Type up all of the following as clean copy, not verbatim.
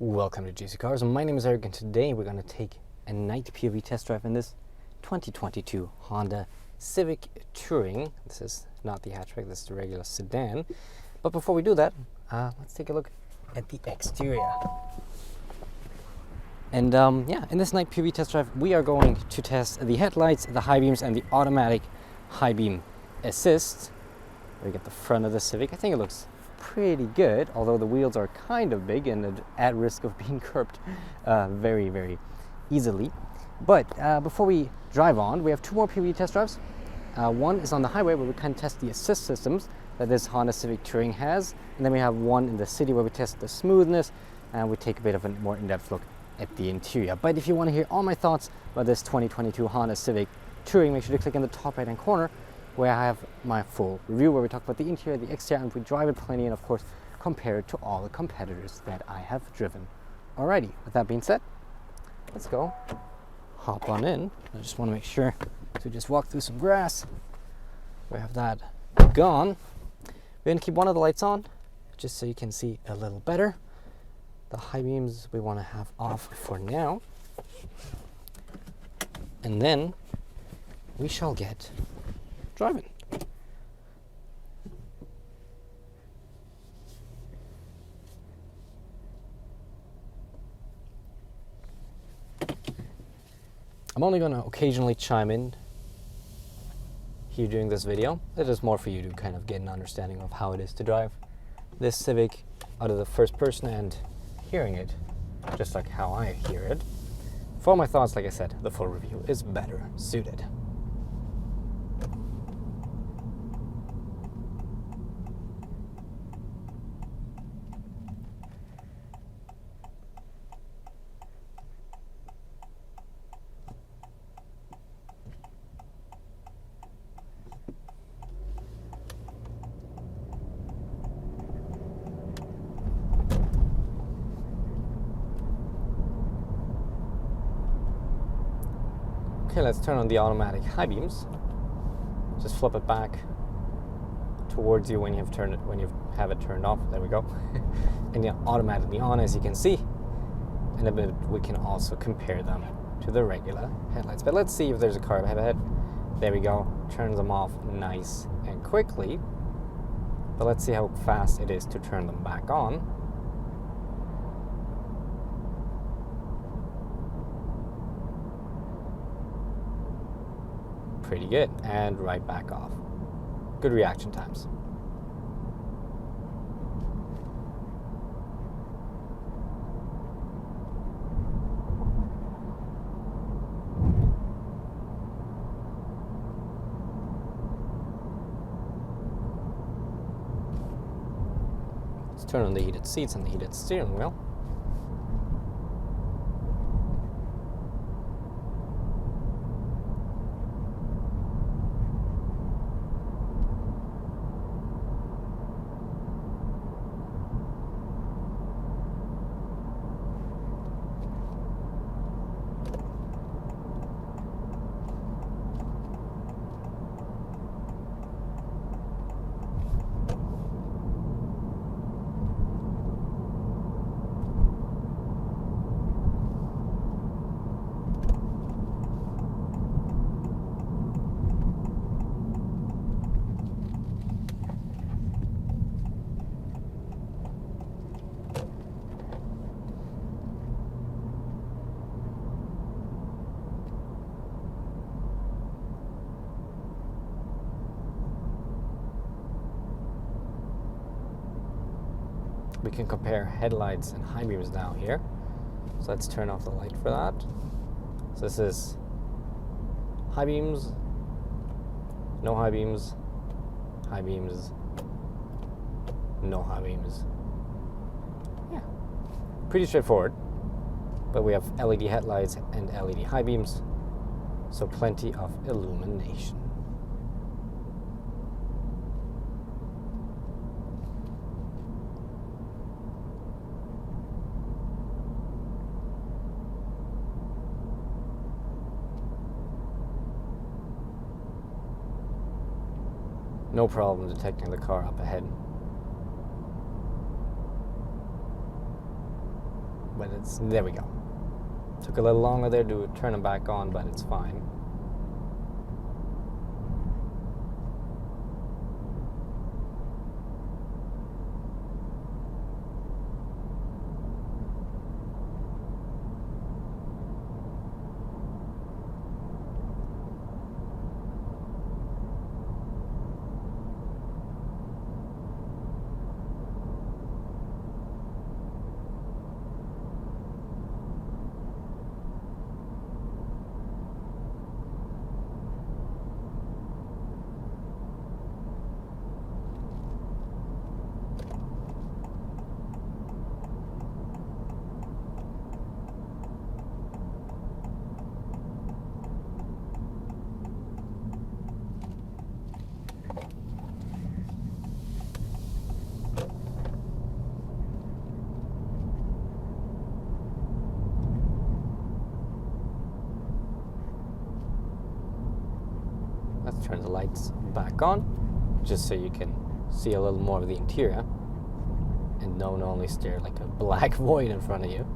Welcome to GCCars. My name is Eric, and today we're going to take a night POV test drive in this 2022 Honda Civic Touring. This is not the hatchback, this is the regular sedan. But before we do that, let's take a look at the exterior. And in this night POV test drive, we are going to test the headlights, the high beams, and the automatic high beam assist. We get the front of the Civic. I think it looks pretty good, although the wheels are kind of big and at risk of being curbed very, very easily. But before we drive on, we have two more POV test drives. One is on the highway where we kind of test the assist systems that this Honda Civic Touring has, and then we have one in the city where we test the smoothness and we take a bit of a more in-depth look at the interior. But if you want to hear all my thoughts about this 2022 Honda Civic Touring, make sure to click in the top right hand corner where I have my full review, where we talk about the interior, the exterior, and we drive it plenty, and of course compare it to all the competitors that I have driven. Alrighty, with that being said, let's go hop on in. I just want to make sure to just walk through some grass. We have that gone. We're going to keep one of the lights on just so you can see a little better. The high beams we want to have off for now, and then we shall get driving. I'm only going to occasionally chime in here during this video. It is more for you to kind of get an understanding of how it is to drive this Civic out of the first person and hearing it just like how I hear it. For my thoughts, like I said, the full review is better suited. Okay, let's turn on the automatic high beams. Just flip it back towards you when you have it turned off. There we go. And yeah, automatically on, as you can see. In a bit, we can also compare them to the regular headlights. But let's see if there's a car ahead. There we go. Turns them off nice and quickly. But let's see how fast it is to turn them back on. Pretty good, and right back off. Good reaction times. Let's turn on the heated seats and the heated steering wheel. We can compare headlights and high beams now here. So let's turn off the light for that. So this is high beams, no high beams, no high beams. Yeah, pretty straightforward. But we have LED headlights and LED high beams, so plenty of illumination. No problem detecting the car up ahead. but there we go. Took a little longer there to turn them back on, but it's fine. Let's turn the lights back on, just so you can see a little more of the interior and don't only stare like a black void in front of you.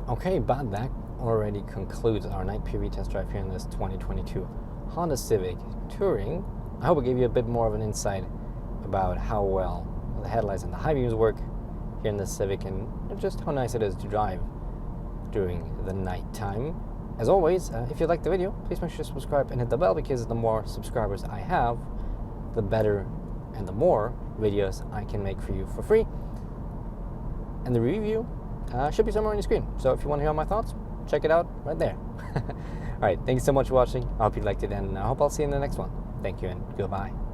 Okay, but that already concludes our night POV test drive here in this 2022 Honda Civic Touring. I hope it gave you a bit more of an insight about how well the headlights and the high beams work here in the Civic, and just how nice it is to drive during the night time. As always, if you liked the video, please make sure to subscribe and hit the bell, because the more subscribers I have, the better and the more videos I can make for you for free. And the review should be somewhere on your screen. So if you want to hear my thoughts, check it out right there. Alright, thank you so much for watching. I hope you liked it, and I hope I'll see you in the next one. Thank you and goodbye.